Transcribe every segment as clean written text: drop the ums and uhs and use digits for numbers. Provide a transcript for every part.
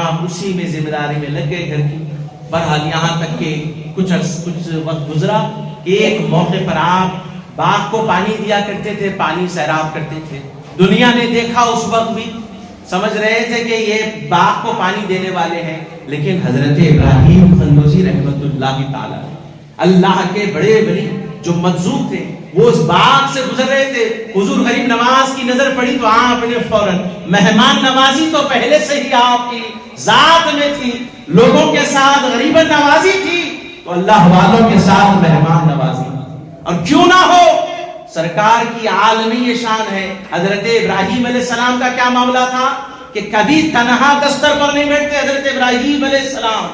آپ اسی میں ذمہ داری میں لگ گئے گھر کی. بہرحال یہاں تک کہ کچھ وقت گزرا کہ ایک موقع پر آپ باغ کو پانی دیا کرتے تھے, پانی سیراب کرتے تھے. دنیا نے دیکھا اس وقت بھی, سمجھ رہے تھے کہ یہ باغ کو پانی دینے والے ہیں, لیکن حضرت ابراہیم قندوزی رحمت اللہ تعالی اللہ کے بڑے ولی جو مجذوب تھے, وہ اس باغ سے گزر رہے تھے. حضور غریب نواز کی نظر پڑی تو آپ نے فوراً, مہمان نوازی تو پہلے سے ہی آپ کی ذات میں تھی, لوگوں کے ساتھ غریب نوازی تھی, تو اللہ والوں کے ساتھ مہمان نوازی. اور کیوں نہ ہو, سرکار کی عالمی شان ہے. حضرت ابراہیم علیہ السلام کا کیا معاملہ تھا کہ کبھی تنہا دستر پر نہیں بیٹھتے. حضرت ابراہیم علیہ السلام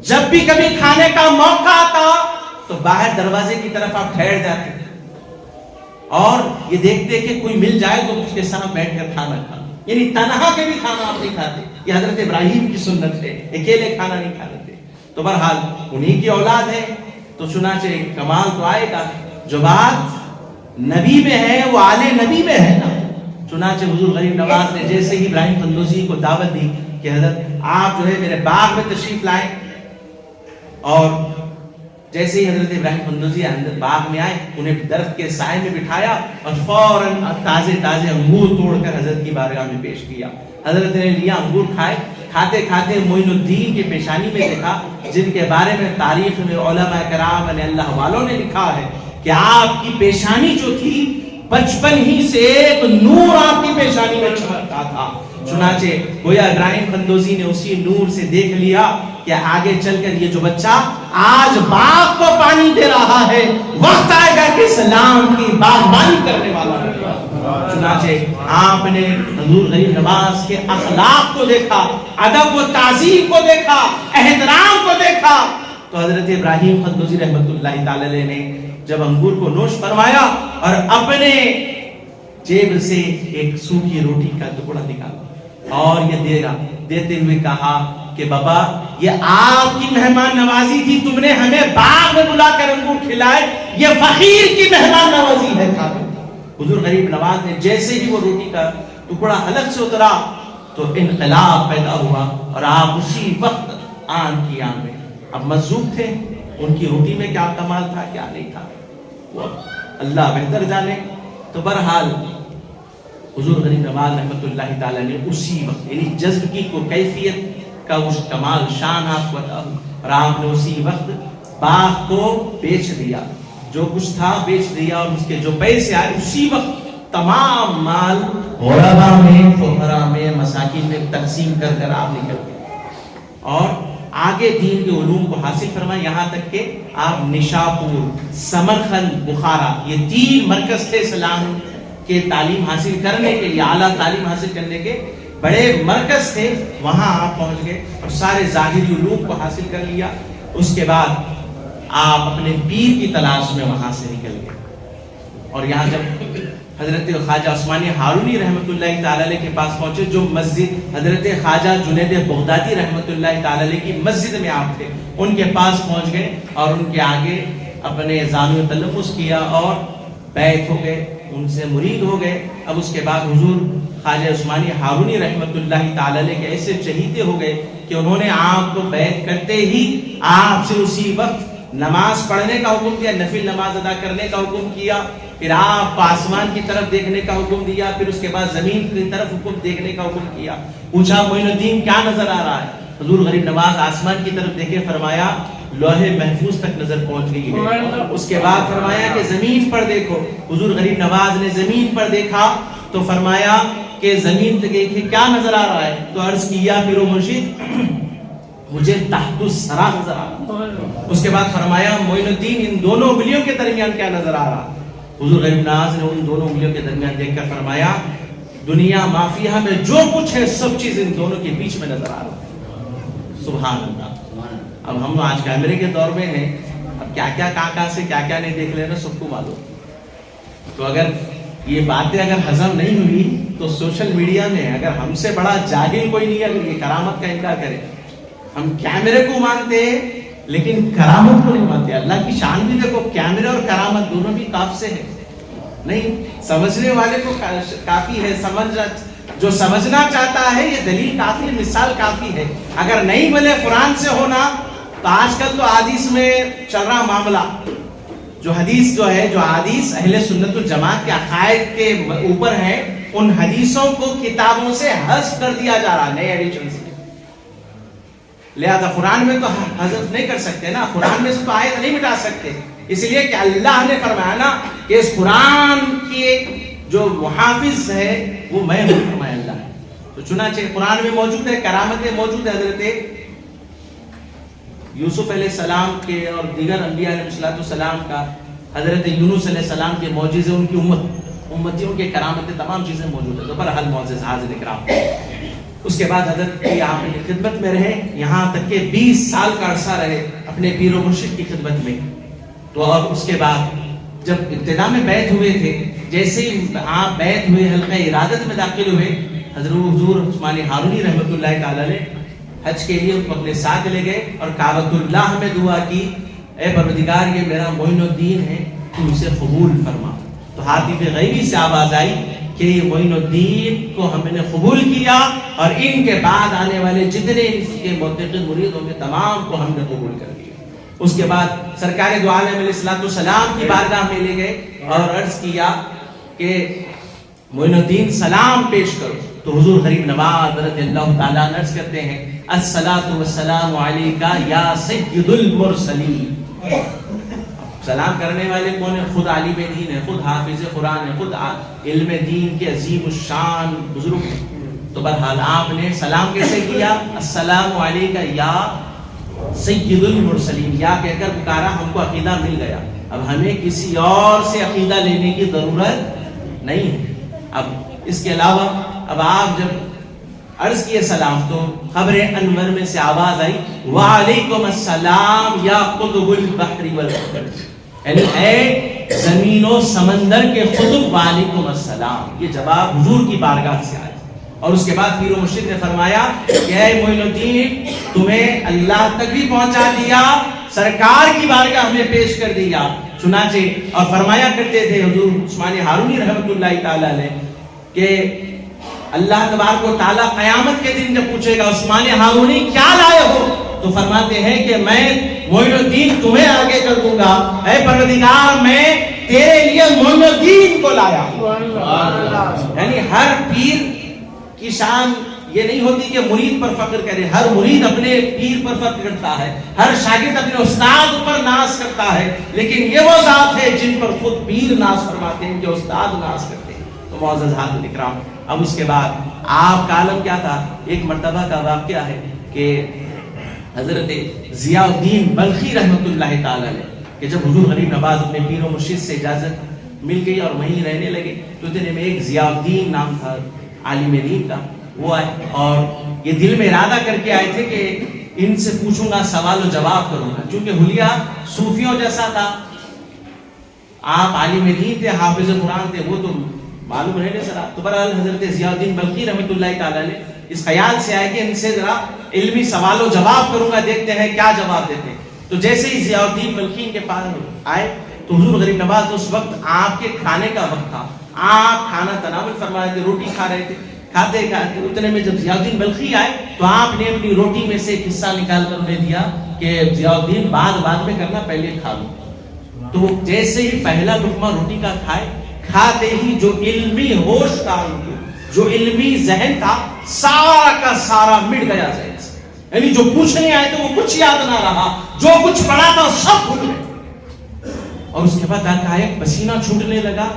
جب بھی کبھی کھانے کا موقع آتا تو باہر دروازے کی طرف آپ ٹھہر جاتے اور یہ دیکھتے کہ کوئی مل جائے تو اس کے ساتھ بیٹھ کر کھانا کھانا, یعنی تنہا کے بھی کھانا آپ نہیں کھاتے. یہ حضرت ابراہیم کی سنت ہے, اکیلے کھانا نہیں کھاتے. تو بہرحال انہی کی اولاد ہے, تو چنانچہ کمال تو آئے گا. جو بات نبی میں ہے وہ آل نبی میں ہے نا. چنانچہ حضور غریب نواز نے جیسے ہی ابراہیم قندوزی کو دعوت دی کہ حضرت آپ جو ہے میرے باغ میں تشریف لائیں, اور جیسے ہی حضرت ابراہیم قندوزی اندر باغ میں آئے, انہیں درخت کے سائے میں بٹھایا اور فوراً تازے تازے انگور توڑ کر حضرت کی بارگاہ میں پیش کیا. حضرت نے لیا, انگور کھائے. کھاتے کھاتے معین الدین کی پیشانی میں دیکھا, جن کے بارے میں تاریخ میں علماء کرام نے اللہ والوں نے لکھا ہے کہ آپ کی پیشانی جو تھی بچپن ہی سے ایک نور آپ کی پیشانی میں چمکتا تھا. چنانچہ گویا ابراہیم قندوزی نے اسی نور سے دیکھ لیا کہ آگے چل کر یہ جو بچہ آج باغ کو پانی دے رہا ہے, وقت آئے گا کہ اسلام کی باغبانی کرنے والا ہوگا. چنانچہ آپ نے حضور غریب نواز کے اخلاق کو دیکھا, ادب و تعظیم کو دیکھا, احترام کو دیکھا, تو حضرت ابراہیم قندوزی رحمت اللہ تعالی نے جب انگور کو نوش فرمایا اور اپنے جیب سے ایک سوکھی روٹی کا ٹکڑا نکالا اور یہ دیتے ہوئے کہا کہ بابا یہ آپ کی مہمان نوازی تھی, تم نے ہمیں باغ میں بلا کر انگور کھلائے, یہ فقیر کی مہمان نوازی ہے. حضور غریب نواز نے جیسے ہی وہ روٹی کا ٹکڑا حلق سے اترا تو انقلاب پیدا ہوا, اور آپ اسی وقت آن کی آن میں. اب مجذوب تھے, ان کی روٹی میں کیا کمال تھا کیا نہیں تھا وہ اللہ بہتر جانے. تو بہرحال حضور غریب نواز رحمت اللہ تعالی نے اسی وقت, یعنی جذب کی کو کیفیت کا اس کمال شان آپ کو عطا ہوا, اور آپ نے اسی وقت باغ کو بیچ دیا, جو کچھ تھا بیچ دیا, اور اس کے جو پیسے آئے اسی وقت تمام مال غرباء میں, فقراء میں, مساکین میں تقسیم کر کر آپ نکل گئے اور آگے دین کے علوم کو حاصل فرمائے. یہاں تک کہ آپ نشاپور, سمرقند, بخارا, یہ 3 مرکز تھے اسلام کے تعلیم حاصل کرنے کے لیے, اعلیٰ تعلیم حاصل کرنے کے بڑے مرکز تھے. وہاں آپ پہنچ گئے اور سارے ظاہری علوم کو حاصل کر لیا. اس کے بعد آپ اپنے پیر کی تلاش میں وہاں سے نکل گئے, اور یہاں جب حضرت خواجہ عثمانی ہارونی رحمت اللہ تعالی علیہ کے پاس پہنچے, جو مسجد حضرت خواجہ جنید بغدادی رحمت اللہ تعالی علیہ کی مسجد میں آپ تھے, ان کے پاس پہنچ گئے اور ان کے آگے اپنے زانو تلفظ کیا اور بیعت ہو گئے, ان سے مرید ہو گئے. اب اس کے بعد حضور خواجہ عثمانی ہارونی رحمت اللہ تعالی علیہ کے ایسے چہیتے ہو گئے کہ انہوں نے آپ کو بیعت کرتے ہی آپ سے اسی وقت نماز پڑھنے کا حکم دیا, نفل نماز ادا کرنے کا حکم کیا, پھر آپ آسمان کی طرف دیکھنے کا حکم دیا, پھر اس کے بعد زمین کی طرف حکم دیکھنے کا حکم کیا. پوچھا معین الدین کیا نظر آ رہا ہے؟ حضور غریب نواز آسمان کی طرف دیکھے, فرمایا لوح محفوظ تک نظر پہنچ گئی ہے. اس کے بعد فرمایا کہ زمین پر دیکھو. حضور غریب نواز نے زمین پر دیکھا تو فرمایا کہ زمین تک دیکھے کیا نظر آ رہا ہے؟ تو عرض کیا پیرو مرشد مجھے تحت الثری نظر آ رہا. اس کے بعد فرمایا معین الدین ان دونوں انگلیوں کے درمیان کیا نظر آ رہا؟ حضور غریب نواز نے ان دونوں انگلیوں کے درمیان دیکھ کر فرمایا دنیا مافیہ میں جو کچھ ہے سب چیز ان دونوں کے بیچ میں نظر آ رہا. سبحان اللہ. اب ہم آج کیمرے کے دور میں ہیں, اب کیا کیا کہاں سے کیا کیا نہیں دیکھ لینا سب کو معلوم. تو اگر یہ باتیں اگر ہضم نہیں ہوئی تو سوشل میڈیا میں اگر ہم سے بڑا جاہل کوئی نہیں ہے اگر یہ کرامت کا انکار کرے. ہم کیمرے کو مانتے ہیں لیکن کرامت کو نہیں مانتے. اللہ کی شان بھی دیکھو, کیمرے اور کرامت دونوں بھی کاف سے ہیں. نہیں سمجھنے والے کو کافی ہے, جو سمجھنا چاہتا ہے یہ دلیل کافی، مثال کافی ہے. اگر نہیں بولے قرآن سے ہونا، تو آج کل تو حدیث میں چل رہا معاملہ، جو حدیث جو ہے، جو حدیث اہل سنت الجماعت کے عقائد کے اوپر ہے، ان حدیثوں کو کتابوں سے حذف کر دیا جا رہا نئے ایڈیشن سے. لہذا قرآن میں تو حذف نہیں کر سکتے نا، قرآن میں سے تو آیت نہیں مٹا سکتے، اس لیے کہ اللہ نے فرمایا نا کہ اس قرآن کے جو محافظ ہے وہ میں ہوں، فرمایا اللہ ہے. تو چنانچہ قرآن میں موجود ہے، کرامتیں موجود ہے. حضرت یوسف علیہ السلام کے اور دیگر انبیاء علیہ السلام کا، حضرت یونس علیہ السلام کے معجزے، ان کی امتیوں کے کرامتیں، تمام چیزیں موجود ہیں. تو برحال معزز حاضر اکرام، اس کے بعد حضرت یہاں پہ خدمت میں رہے، یہاں تک کہ 20 سال کا عرصہ رہے اپنے پیر و مرشد کی خدمت میں. تو اور اس کے بعد جب ابتدا میں بیعت ہوئے تھے، جیسے ہی آپ بیعت ہوئے، حلقہ ارادت میں داخل ہوئے، حضرت حضور عثمان ہارونی رحمۃ اللہ تعالی علیہ حج کے لیے ان کو اپنے ساتھ لے گئے اور کعبۃ اللہ میں دعا کی، اے پروردگار یہ میرا معین الدین ہے، تو اسے قبول فرما. تو ہاتف غیبی سے آواز آئی کہ یہ معین الدین کو ہم نے قبول کیا، اور ان کے بعد آنے والے جتنے اس کے معتقد مرید ہوں گے تمام کو ہم نے قبول کر دیا. اس کے بعد سرکار دو عالم علیہ السلام کی بارگاہ میں لے گئے اور عرض کیا کہ معین الدین سلام پیش کرو. تو حضور غریب نواز رضی اللہ تعالیٰ عنہ عرض کرتے ہیں الصلاۃ والسلام علیکہ یا سید المرسلین. سلام کرنے والے کون ہیں؟ خود عالم دین ہے، خود حافظ قرآن ہے، خود علم دین کے عظیم الشان بزرگ. تو بہرحال آپ نے سلام کیسے کیا؟ السلام علیکہ یا سید المرسلین، یا کہہ کر پکارا، ہم کو عقیدہ مل گیا، اب ہمیں کسی اور سے عقیدہ لینے کی ضرورت نہیں ہے. اب اس کے علاوہ اب آپ جب عرض کیے سلام تو خبر انور میں سے آواز آئی وعلیکم السلام یا قطب البحر والبحر، یعنی اے زمین و سمندر کے قطب وعلیکم السلام. یہ جواب حضور کی بارگاہ سے آیا. اور اس کے بعد پیر و مرشد نے فرمایا کہ اے معین الدین تمہیں اللہ تک بھی پہنچا دیا، سرکار کی بارگاہ میں پیش کر دیا. چنانچہ اور فرمایا کرتے تھے حضور عثمان ہارونی رحمۃ اللہ تعالی علیہ کہ اللہ تبارک و تعالیٰ قیامت کے دن جب پوچھے گا عثمان ہارونی کیا لائے ہو، تو فرماتے ہیں کہ میں معین الدین تمہیں آگے کر دوں گا، اے پروردگار میں تیرے لیے معین الدین کو لایا. یعنی ہر پیر کی شان یہ نہیں ہوتی کہ مرید پر فخر کرے، ہر مرید اپنے پیر پر فخر کرتا ہے، ہر شاگرد اپنے استاد پر ناز کرتا ہے، لیکن یہ وہ ذات ہے جن پر خود پیر ناز فرماتے ہیں، جو استاد ناز کرتے ہیں. تو معزز حاضرین اکرام، اب اس کے بعد آپ کا عالم کیا تھا؟ ایک مرتبہ کا واقعہ ہے کہ حضرت ضیاء الدین بلخی رحمۃ اللہ تعالی علیہ کہ جب حضور غریب نواز اپنے پیر و مرشد سے اجازت مل گئی اور وہیں رہنے لگے، تو اتنے میں ایک ضیاء الدین نام تھا عالم دین کا، وہ آئے اور یہ دل میں ارادہ کر کے آئے تھے کہ ان سے پوچھوں گا، سوال و جواب کروں گا. چونکہ حلیہ صوفیوں جیسا تھا، آپ عالم دین تھے، حافظ قرآن تھے، وہ تو معلوم رہنے سرا. تو برحال حضرت ضیاء الدین بلخی رحمۃ اللہ تعالی علیہ اس خیال سے آئے کہ ان سے ذرا علمی سوال و جواب کروں گا، دیکھتے ہیں کیا جواب دیتے ہیں. تو جیسے ہی ضیاء الدین بلخی کے پاس آئے تو حضور غریب نواز اس وقت آپ کے کھانے کا وقت تھا، آپ کھانا تناول فرما رہے تھے، روٹی کھا رہے تھے. کھاتے کھاتے اتنے میں جب ضیاء الدین بلخی آئے تو آپ نے اپنی روٹی میں سے ایک حصہ نکال کر انہیں دیا کہ ضیاء الدین بعد میں کرنا، پہلے کھا لو. تو جیسے ہی پہلا لقمہ روٹی کا کھائے، کھاتے ہی جو علمی ہوش تھا، جو علمی ذہن تھا، سارا کا سارا مٹ گیا ذہن سے. یعنی جو پوچھنے آئے تو وہ کچھ یاد نہ رہا، جو کچھ پڑھا تھا سب بھول گئے. اور اس کے بعد آقا ایک پسینہ چھوٹنے لگا،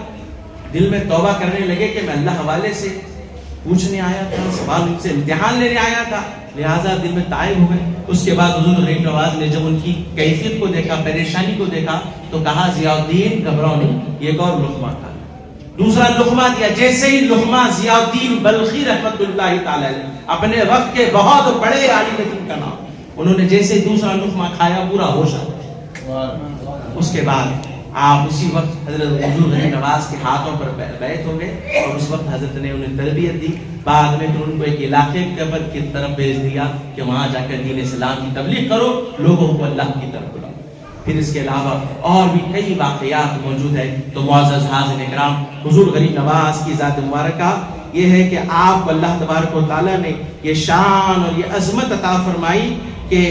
دل میں توبہ کرنے لگے کہ میں اللہ حوالے سے پوچھنے آیا تھا، سوال ان سے امتحان لینے آیا تھا، لہٰذا دل میں تائب ہو گئے. اس کے بعد حضور غریب نواز نے جب ان کی کیفیت کو دیکھا، پریشانی کو دیکھا، تو کہا ضیاء الدین گھبراؤ نہیں، ایک اور لقمہ کھا. دوسرا لقمہ دیا. جیسے ہی لقمہ ضیاء الدین بلخی رحمۃ اللہ تعالی علیہ اپنے وقت کے بہت بڑے عالم دین کا نام، انہوں نے جیسے دوسرا لقمہ کھایا پورا ہوش آ گیا. اس کے بعد آپ اسی وقت حضرت حضور غریب نواز کے ہاتھوں پر بیعت ہو گئے اور اس وقت حضرت نے انہیں تربیت دی. بعد میں ان کو ایک علاقے کی طرف بھیج دیا کہ وہاں جا کر دین اسلام کی تبلیغ کرو، لوگوں کو اللہ کی طرف بلاؤ. پھر اس کے علاوہ اور بھی کئی واقعات موجود ہیں. تو معزز حاضرین اکرام، حضور غریب نواز کی ذات مبارکہ یہ ہے کہ آپ کو اللہ تبارک و تعالیٰ نے یہ شان اور یہ عظمت عطا فرمائی کہ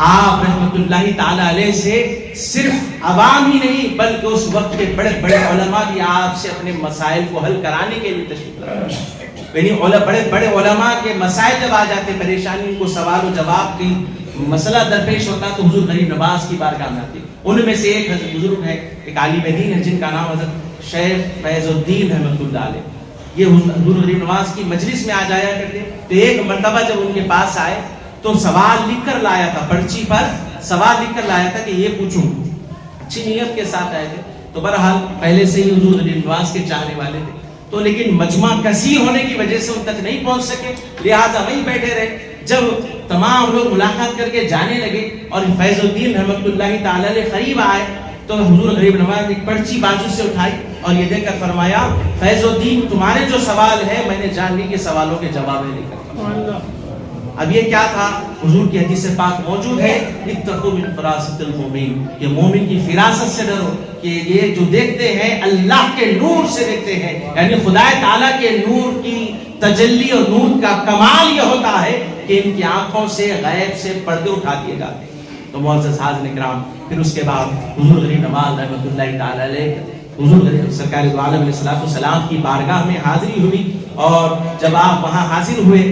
آپ رحمت اللہ تعالیٰ علیہ سے صرف عوام ہی نہیں بلکہ اس وقت کے بڑے بڑے علماء بھی آپ سے اپنے مسائل کو حل کرانے کے لیے تشریف لائے. یعنی بڑے بڑے علماء کے مسائل جب آ جاتے، پریشانی کو سوال و جواب کی مسئلہ درپیش ہوتا تو حضور غریب نواز کی بارگاہ میں آتے. ان میں سے ایک بزرگ ہے، ایک عالم دین ہے جن کا نام حضرت شیخ فیض الدین رحمۃ اللہ علیہ. یہ حضور غریب نواز کی مجلس میں آ جایا کرتے. تو ایک مرتبہ جب ان کے پاس آئے تو سوال لکھ کر لایا تھا، پرچی پر سوال لکھ کر لایا تھا کہ یہ پوچھوں. اچھی نیت کے ساتھ آئے تھے. تو بہرحال پہلے سے ہی حضور غریب نواز کے چاہنے والے تھے، تو لیکن مجمع کثیر ہونے کی وجہ سے ان تک نہیں پہنچ سکے، لہٰذا وہیں بیٹھے رہے. جب تمام لوگ ملاقات کر کے جانے لگے اور فیض الدین رحمۃ اللہ تعالی علیہ قریب آئے تو حضور غریب نواز نے ایک پرچی بازو سے اٹھائی اور یہ دیکھ کر فرمایا، فیض الدین تمہارے جو سوال ہے میں نے جان لی کہ سوالوں کے جواب ہے لکھ کر. اب یہ کیا تھا؟ حضور کی حدیث پاک موجود ہے، اتقوا من فراست المومن، کہ مومن کی فراست سے ڈرو کہ یہ جو دیکھتے ہیں اللہ کے نور سے دیکھتے ہیں، یعنی خدا تعالیٰ کے نور کی تجلی اور نور کا کمال یہ ہوتا ہے کہ ان کی آنکھوں سے غیب سے پردے اٹھا دیے جاتے ہیں. تو معزز حاضرین کرام، پھر اس کے بعد حضور غریب نواز رحمۃ اللہ تعالی علیہ حضور غریب سرکار دو عالم علیہ السلام کی بارگاہ میں حاضری ہوئی. اور جب آپ وہاں حاضر ہوئے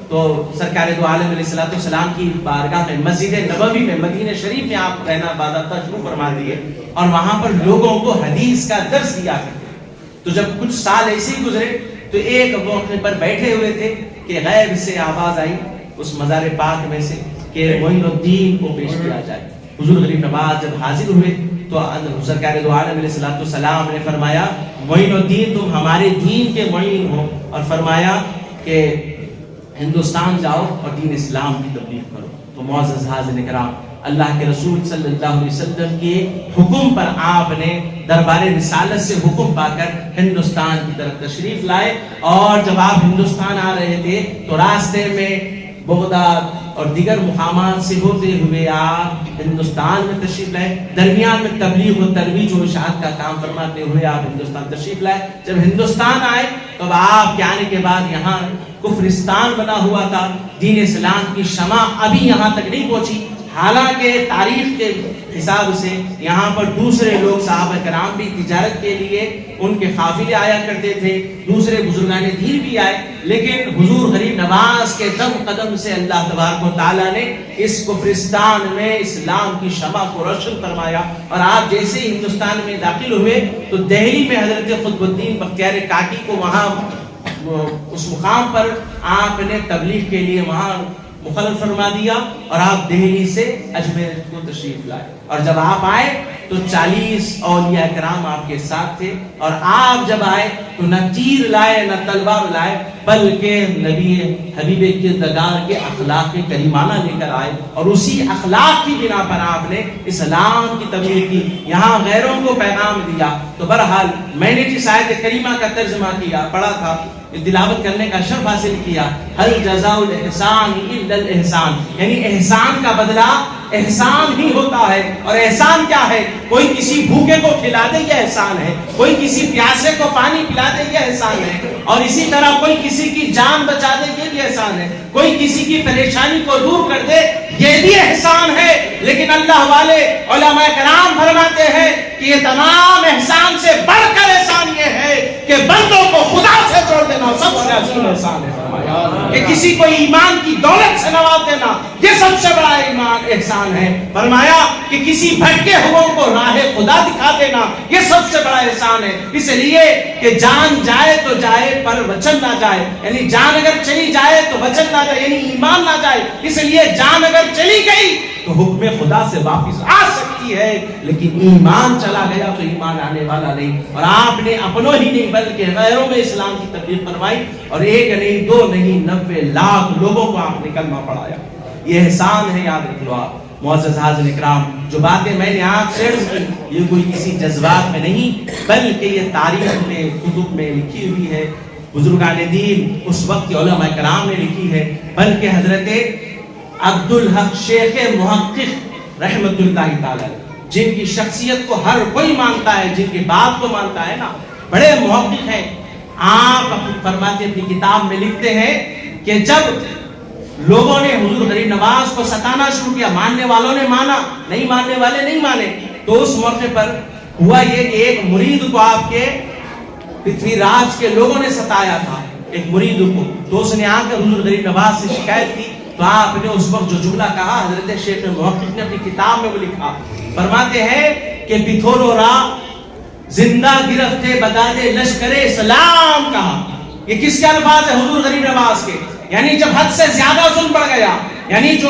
تو سرکار دو عالم علیہ السلام کی بارگاہ میں مسجد نبوی میں مدینہ شریف میں آپ رہنا باضابطہ شروع فرما دیے اور وہاں پر لوگوں کو حدیث کا درس دیا کرتے. تو جب کچھ سال ایسے ہی گزرے تو ایک موقع پر بیٹھے ہوئے تھے کہ غیب سے آواز آئی اس مزار پاک میں سے کہ معین الدین کو پیش کیا جائے. حضور غریب نواز جب حاضر ہوئے تو سرکار دو عالم علیہ السلام نے فرمایا، معین الدین تم ہمارے دین کے معین ہو، اور فرمایا کہ ہندوستان جاؤ اور دین اسلام کی تبلیغ کرو. تو معزز حاضرین کرام، اللہ کے رسول صلی اللہ علیہ وسلم کے حکم پر آپ نے دربار رسالت سے حکم پا کر ہندوستان کی طرف تشریف لائے. اور جب آپ ہندوستان آ رہے تھے تو راستے میں بغداد اور دیگر مقامات سے ہوتے ہوئے آپ ہندوستان میں تشریف لائے. درمیان میں تبلیغ و ترویج و اشاعت کا کام فرماتے ہوئے آپ ہندوستان تشریف لائے. جب ہندوستان آئے تو آپ کے آنے کے بعد یہاں کفرستان بنا ہوا تھا، دین اسلام کی شمع ابھی یہاں تک نہیں پہنچی. حالانکہ تاریخ کے حساب سے یہاں پر دوسرے لوگ صحابہ کرام بھی تجارت کے لیے ان کے قافلے آیا کرتے تھے، دوسرے بزرگان دین بھی آئے، لیکن حضور غریب نواز کے دم قدم سے اللہ تبارک و تعالیٰ نے اس کفرستان میں اسلام کی شمع کو روشن فرمایا. اور آپ جیسے ہی ہندوستان میں داخل ہوئے تو دہلی میں حضرت قطب الدین بختیار کاکی کو وہاں اس مقام پر آپ نے تبلیغ کے لیے وہاں مقرر فرما دیا اور آپ دہلی سے اجمیر کو تشریف لائے. اور جب آپ آئے تو 40 اولیاء کرام آپ کے ساتھ تھے. اور آپ جب آئے تو نہ تیر لائے نہ تلوار لائے بلکہ نبی حبیب کردگار کے اخلاق کریمانہ لے کر آئے. اور اسی اخلاق کی بنا پر آپ نے اسلام کی تبلیغ کی، یہاں غیروں کو پیغام دیا. تو بہرحال میں نے جس آیت کریمہ کا ترجمہ کیا پڑھا تھا، تلاوت کرنے کا شرف حاصل کیا، ہل جزاء الاحسان الا الاحسان، یعنی احسان کا بدلہ احسان ہی ہوتا ہے. اور احسان کیا ہے؟ کوئی کسی بھوکے کو کھلا دے یہ احسان ہے، کوئی کسی پیاسے کو پانی پلا دے یہ احسان ہے، اور اسی طرح کوئی کسی کی جان بچا دے یہ بھی احسان ہے، کوئی کسی کی پریشانی کو دور کر دے یہ بھی احسان ہے. لیکن اللہ والے علماء کرام فرماتے ہیں کہ یہ تمام احسان سے بڑھ کر احسان یہ ہے کہ بندوں کو خدا سے جوڑ دینا سب سے عظیم احسان ہے. فرمایا کہ کسی کو ایمان کی دولت سے نواز دینا یہ سب سے بڑا ایمان احسان ہے. فرمایا کہ کسی بھٹکے ہوئے کو راہ خدا دکھا دینا یہ سب سے بڑا احسان ہے. اس لیے کہ جان جائے تو جائے پر وچن نہ جائے، یعنی جان اگر چلی جائے تو وچن نہ جائے، یعنی ایمان نہ جائے. اس لیے جان اگر چلی گئی تو حکم خدا سے واپس آ سکتی ہے، لیکن ایمان چلا گیا تو ایمان آنے والا نہیں. اور آپ نے اپنوں ہی نہیں بلکہ غیروں میں اسلام کی تبلیغ فرمائی، اور ایک نہیں دو نہیں 90 لاکھ لوگوں کو آپ نے کلمہ پڑھایا. یہ احسان ہے، یاد رکھ لو آپ. معزز حاضرین اکرام، جو باتیں میں نے آپ سے عرض کی یہ کوئی کسی جذبات میں نہیں بلکہ یہ تاریخ میں کتب میں لکھی ہوئی ہے، بزرگان دین اس وقت کے علماء کرام نے لکھی ہے، بلکہ حضرت عبدالحق شیخ محقق رحمت اللہ تعالی جن کی شخصیت کو ہر کوئی مانتا ہے، جن کی بات کو مانتا ہے نا، بڑے محقق ہیں. آپ فرماتے اپنی کتاب میں لکھتے ہیں کہ جب لوگوں نے حضور غریب نواز کو ستانا شروع کیا، ماننے والوں نے مانا، نہیں ماننے والے نہیں مانے، تو اس موقع پر ہوا یہ کہ ایک مرید کو آپ کے پرتھوی راج کے لوگوں نے ستایا تھا، ایک مرید کو، تو اس نے آ کر حضور غریب نواز سے شکایت کی، تو آپ نے اس وقت جو جملہ کہا حضرت شیخ محقق نے اپنی کتاب میں وہ لکھا، فرماتے ہیں کہ پتھورو را زندہ گرفتے بدادے لشکر اسلام کہا۔ یہ کس کے الفاظ ہے؟ حضور غریب نواز کے۔ یعنی جب حد سے زیادہ ظلم بڑھ گیا، یعنی جو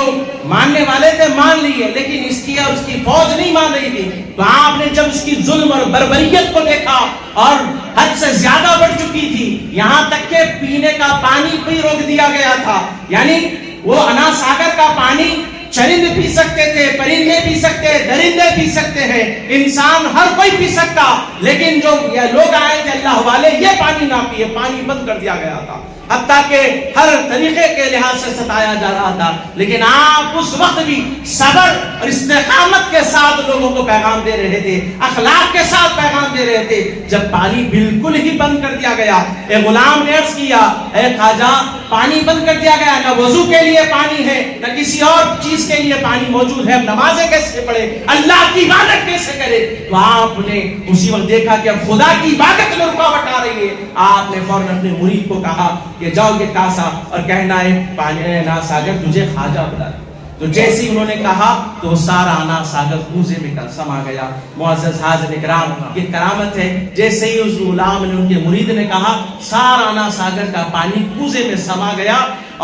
ماننے والے تھے مان لیے، لیکن اس کی فوج نہیں مان رہی تھی، تو آپ نے جب اس کی ظلم اور بربریت کو دیکھا اور حد سے زیادہ بڑھ چکی تھی، یہاں تک کہ پینے کا پانی بھی روک دیا گیا تھا، یعنی وہ انا ساگر کا پانی چرند پی سکتے تھے، پرندے پی سکتے، درندے پی سکتے ہیں، انسان ہر کوئی پی سکتا، لیکن جو یہ لوگ آئے تھے اللہ والے، یہ پانی نہ پیے، پانی بند کر دیا گیا تھا، حتیٰ کہ ہر طریقے کے لحاظ سے ستایا جا رہا تھا، لیکن آپ اس وقت بھی صبر اور استقامت کے ساتھ لوگوں کو پیغام دے رہے تھے، اخلاق کے ساتھ پیغام دے رہے تھے۔ جب پانی بالکل ہی بند کر دیا گیا، ایک غلام نے عرض کیا، اے خواجہ پانی بند کر دیا گیا، نہ وضو کے لیے پانی ہے، نہ کسی اور چیز کے لیے پانی موجود ہے، نمازیں کیسے پڑھے، اللہ کی عبادت کیسے کرے؟ تو آپ نے اسی وقت دیکھا کہ اب خدا کی عبادت میں رکاوٹ آ رہی ہے، آپ نے فوراً اپنے مرید کو کہا کہ جاؤ یہ کاسا اور کہنا ہے پانی نا ساگر تجھے خواجہ بلا دے۔ تو جیسے ہی انہوں نے کہا تو سارا انا ساگر کوزے میں سما گیا۔ معزز حاضرین اکرام، یہ کرامت ہے، جیسے ہی اس غلام نے، ان کے مرید نے کہا، سارا انا ساگر کا پانی کوزے میں سما گیا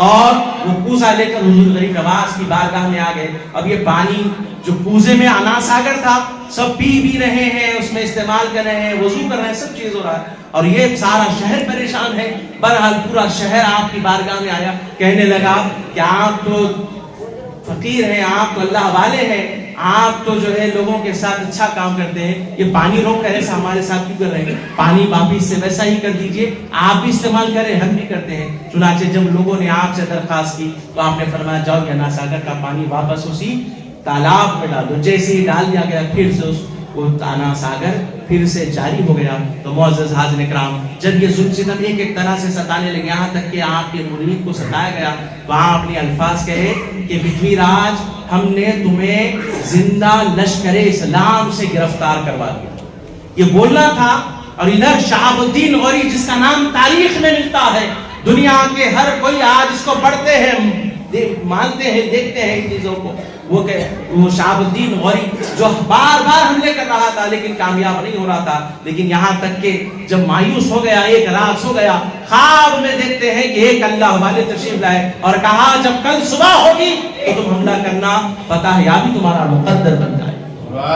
اور وہ کوزہ لے کر حضور غریب نواز کی بارگاہ میں آ گئے۔ اب یہ پانی جو کوزے میں انا ساگر تھا سب پی بھی رہے ہیں، اس میں استعمال کر رہے ہیں، وضو کر رہے ہیں، سب چیز ہو رہا ہے، اور یہ سارا شہر پریشان ہے۔ بہرحال پورا شہر آپ کی بارگاہ میں آیا، کہنے لگا کہ آپ تو فقیر ہیں، آپ تو اللہ والے ہیں، آپ تو جو ہے لوگوں کے ساتھ اچھا کام کرتے ہیں، یہ پانی روک کر ایسا ہمارے ساتھ کیوں کر رہے ہیں؟ پانی واپس سے ویسا ہی کر دیجئے، آپ بھی استعمال کریں، ہم بھی کرتے ہیں۔ چنانچہ جب لوگوں نے آپ سے درخواست کی تو آپ نے فرمایا جاؤ یہ ناساگر کا پانی واپس اسی تالاب میں ڈال دو۔ جیسے ہی ڈال دیا گیا پھر سے وہ انا ساگر پھر سے جاری ہو گیا۔ تو معزز حاضرین اکرام، جب یہ ظلم ستم ایک طرح سے ستانے لگے، یہاں تک کہ آپ کے مرید کو ستایا گیا، تو آپ نے الفاظ کہے کہ پرتھوی راج ہم نے تمہیں زندہ لشکر اسلام سے گرفتار کروا دیا، یہ بولنا تھا۔ اور ادھر شہاب الدین غوری، جس کا نام تاریخ میں ملتا ہے، دنیا کے ہر کوئی آج اس کو پڑھتے ہیں، مانتے ہیں، دیکھتے ہیں ان چیزوں کو، وہ شہاب الدین غوری جو بار بار حملے کر رہا تھا لیکن کامیاب نہیں ہو رہا تھا، لیکن یہاں تک کہ جب مایوس ہو گیا، ایک رات ہو گیا، خواب میں دیکھتے ہیں کہ ایک اللہ والے تشریف لائے اور کہا جب کل صبح ہوگی تو تم حملہ کرنا، فتح یابی تمہارا مقدر بن جائے۔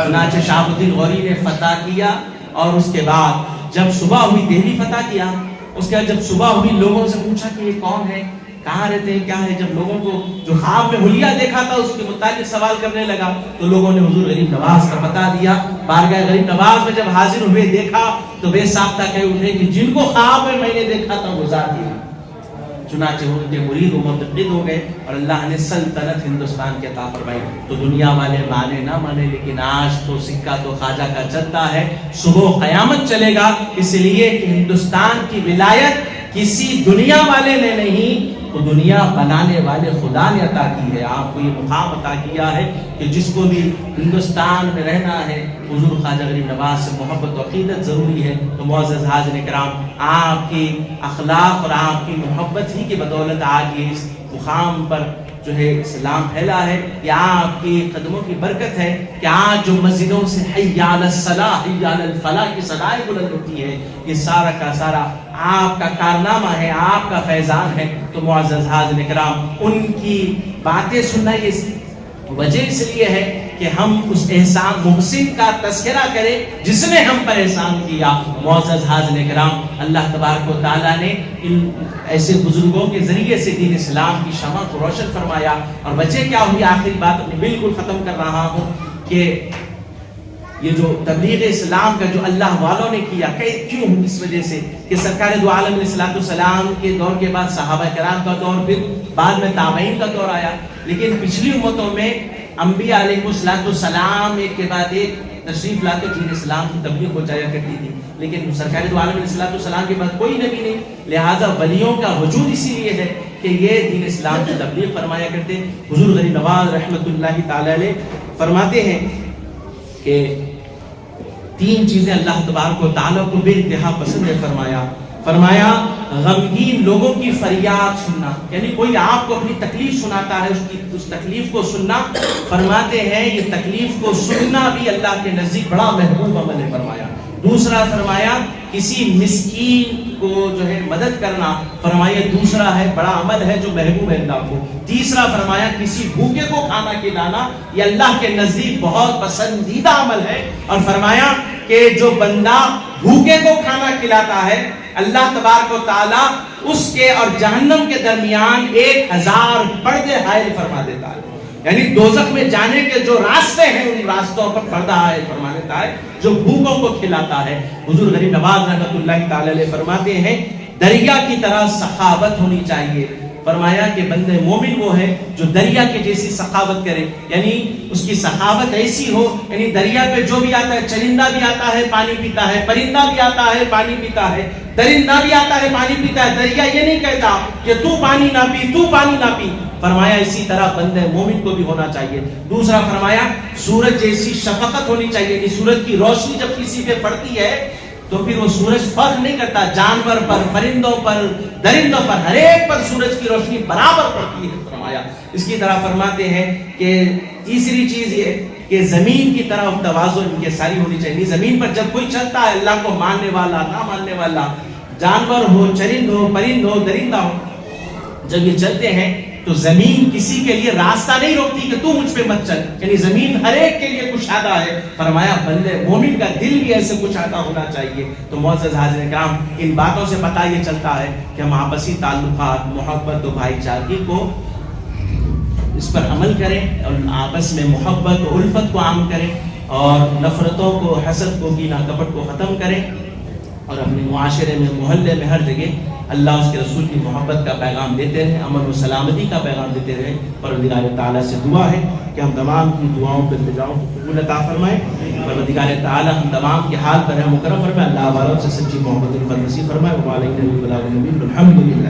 چنانچہ شہاب الدین غوری نے فتح کیا، اور اس کے بعد جب صبح ہوئی دہلی فتح کیا، اس کے بعد جب صبح ہوئی لوگوں سے پوچھا کہ یہ کون ہے، کہاں رہتے ہیں، کیا ہے، جب لوگوں کو جو خواب میں حلیہ دیکھا تھا اس کے متعلق سوال کرنے لگا تو لوگوں نے حضور غریب نواز کا پتہ دیا۔ بارگاہ غریب نواز میں جب حاضر ہوئے دیکھا تو بے ساختہ کہہ اٹھے کہ جن کو خواب میں نے دیکھا تھا وہ ذات ہی۔ چنانچہ ان کے مرید و منتقد ہو گئے اور اللہ نے سلطنت ہندوستان کے عطا فرمائی۔ تو دنیا والے مانے نہ مانے، لیکن آج تو سکہ تو خواجہ کا چلتا ہے، صبح قیامت چلے گا، اس لیے کہ ہندوستان کی ولایت کسی دنیا والے نے نہیں، تو دنیا بنانے والے خدا نے عطا کی ہے۔ آپ کو یہ مقام عطا کیا ہے کہ جس کو بھی ہندوستان میں رہنا ہے حضور خواجہ غریب نواز سے محبت و عقیدت ضروری ہے۔ تو معزز حاضرین کرام، آپ کی اخلاق اور آپ کی محبت ہی کی بدولت آج یہ اس مقام پر جو ہے اسلام پھیلا ہے، یہ آپ کی قدموں کی برکت ہے کہ آج جو مسجدوں سے حی علی الصلاح حی علی الفلاح کی صدائیں بلند ہوتی ہے، یہ سارا کا سارا آپ کا کارنامہ ہے، آپ کا فیضان ہے۔ تو معزز حاضرین کرام، ان کی باتیں سننا یہ وجہ اس لیے ہے کہ ہم اس احسان محسن کا تذکرہ کریں جس نے ہم پر احسان کیا۔ معزز حاضرین کرام، اللہ تبارک و تعالیٰ نے ان ایسے بزرگوں کے ذریعے سے دین اسلام کی شمع کو روشن فرمایا۔ اور وجہ کیا ہوئی، آخری بات اپنی بالکل ختم کر رہا ہوں، کہ یہ جو تبلیغ اسلام کا جو اللہ والوں نے کیا، کیوں؟ اس وجہ سے کہ سرکار دو عالم علیہ السلام کے دور کے بعد صحابہ کرام کا دور، پھر بعد میں تابعین کا دور آیا، لیکن پچھلی امتوں میں انبیاء علیہ السلام ایک کے بعد ایک تشریف لا کے دین اسلام کی تبلیغ ہو جایا کرتی تھی، لیکن سرکار دو عالم علیہ السلام کے بعد کوئی نبی نہیں، لہٰذا ولیوں کا وجود اسی لیے ہے کہ یہ دین اسلام کی تبلیغ فرمایا کرتے۔ حضور غریب نواز رحمۃ اللہ تعالی علیہ فرماتے ہیں کہ تین چیزیں اللہ تبارک و تعالیٰ کو بے انتہا پسند ہے، فرمایا غمگین لوگوں کی فریاد سننا، یعنی کوئی آپ کو اپنی تکلیف سناتا ہے، اس تکلیف کو سننا، فرماتے ہیں یہ تکلیف کو سننا بھی اللہ کے نزدیک بڑا محبوب عمل ہے۔ فرمایا دوسرا، فرمایا کسی مسکین کو جو ہے مدد کرنا، فرمایا دوسرا ہے بڑا عمل ہے جو محبوب ہے اللہ کو۔ تیسرا فرمایا کسی بھوکے کو کھانا کھلانا، یہ اللہ کے نزدیک بہت پسندیدہ عمل ہے۔ اور فرمایا کہ جو بندہ بھوکے کو کھانا کھلاتا ہے، اللہ تبارک و تعالیٰ اس کے اور جہنم کے درمیان 1000 پردے حائل فرما دیتا ہے، یعنی دوزخ میں جانے کے جو راستے ہیں ان راستوں پر پردہ حائل فرما دیتا ہے جو بھوکوں کو کھلاتا ہے۔ حضور غریب نواز رحمۃ اللہ تعالی علیہ فرماتے ہیں دریا کی طرح سخاوت ہونی چاہیے۔ فرمایا کہ بندے مومن وہ ہے جو دریا کے جیسی سخاوت کرے، یعنی اس کی سخاوت ایسی ہو، یعنی دریا پہ جو بھی آتا ہے، چرندہ بھی آتا ہے پانی پیتا ہے، پرندہ بھی آتا ہے پانی پیتا ہے، درندہ بھی آتا ہے پانی پیتا ہے، دریا یہ نہیں کہتا کہ تو پانی نہ پی، تو پانی نہ پی۔ فرمایا اسی طرح بندے مومن کو بھی ہونا چاہیے۔ دوسرا فرمایا سورج جیسی شفقت ہونی چاہیے، یعنی سورج کی روشنی جب کسی پہ پڑتی ہے تو پھر وہ سورج فرق نہیں کرتا، جانور پر، پرندوں پر، درندوں پر، ہر ایک پر سورج کی روشنی برابر پڑتی ہے۔ فرمایا اس کی طرح فرماتے ہیں کہ تیسری چیز یہ کہ زمین کی طرف تواضع ان کے ساری ہونی چاہیے۔ زمین پر جب کوئی چلتا ہے، اللہ کو ماننے والا، نہ ماننے والا، جانور ہو، چرند ہو، پرند ہو، درندہ ہو، جب یہ چلتے ہیں تو زمین کسی کے لیے راستہ نہیں روکتی کہ تو مجھ پہ مت چل، یعنی زمین ہر ایک کے لیے کشادہ ہے۔ فرمایا بندے مومن کا دل بھی ایسے کشادہ ہونا چاہیے۔ تو معزز حاضرین کرام، ان باتوں سے پتہ یہ چلتا ہے کہ ہم آپسی تعلقات، محبت و بھائی چارگی کو اس پر عمل کریں اور آپس میں محبت و الفت کو عام کریں اور نفرتوں کو، حسد کو، کینہ کپٹ کو ختم کریں اور اپنے معاشرے میں، محلے میں، ہر جگہ اللہ اس کے رسول کی محبت کا پیغام دیتے رہے، امن و سلامتی کا پیغام دیتے رہے۔ پروردگار تعالیٰ سے دعا ہے کہ ہم تمام کی دعاؤں پر التجاؤں کو قبول عطا فرمائے۔ پروردگار تعالیٰ ہم تمام کے حال پر رحم و کرم فرمائے، اللہ والوں سے سچی محبت الفت نصیب فرمائے۔ وعلیکم السلام الحمدللہ۔